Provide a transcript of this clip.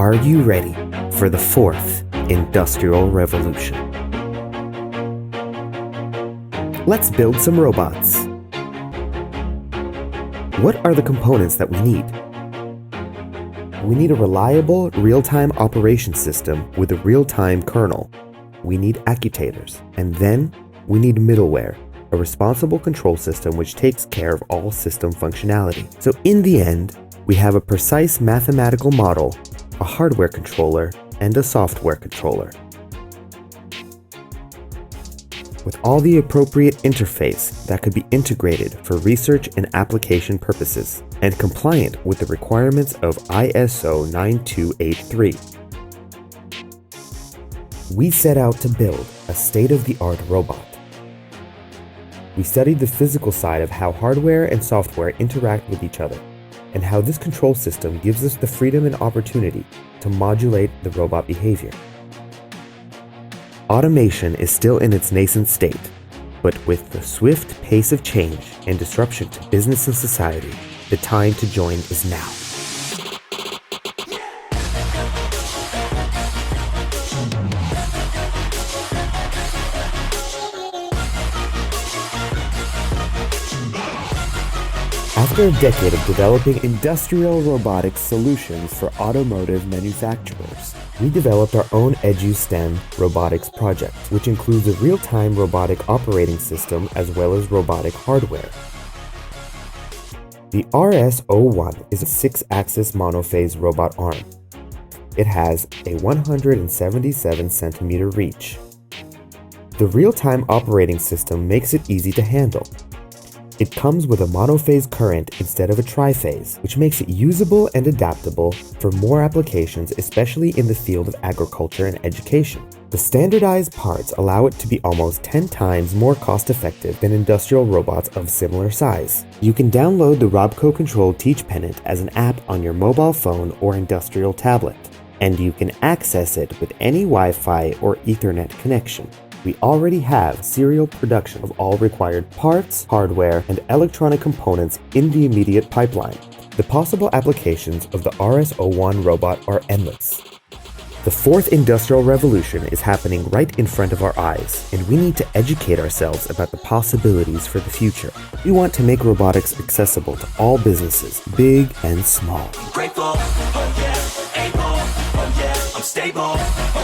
Are you ready for the fourth industrial revolution? Let's build some robots. What are the components that we need? We need a reliable, real-time operation system with a real-time kernel. We need actuators, and then we need middleware, a responsible control system which takes care of all system functionality. So in the end, we have a precise mathematical model, a hardware controller, and a software controller. With all the appropriate interface that could be integrated for research and application purposes, and compliant with the requirements of ISO 9283. We set out to build a state-of-the-art robot. We studied the physical side of how hardware and software interact with each other, and how this control system gives us the freedom and opportunity to modulate the robot behavior. Automation is still in its nascent state, but with the swift pace of change and disruption to business and society, the time to join is now. After a decade of developing industrial robotics solutions for automotive manufacturers, we developed our own EduSTEM robotics project, which includes a real-time robotic operating system as well as robotic hardware. The RS-01 is a 6-axis monophase robot arm. It has a 177 centimeter reach. The real-time operating system makes it easy to handle. It comes with a monophase current instead of a triphase, which makes it usable and adaptable for more applications, especially in the field of agriculture and education. The standardized parts allow it to be almost 10 times more cost-effective than industrial robots of similar size. You can download the RobCo Control Teach Pennant as an app on your mobile phone or industrial tablet, and you can access it with any Wi-Fi or Ethernet connection. We already have serial production of all required parts, hardware, and electronic components in the immediate pipeline. The possible applications of the RS-01 robot are endless. The fourth industrial revolution is happening right in front of our eyes, and we need to educate ourselves about the possibilities for the future. We want to make robotics accessible to all businesses, big and small. Grateful, oh yeah, able, oh yeah, I'm stable.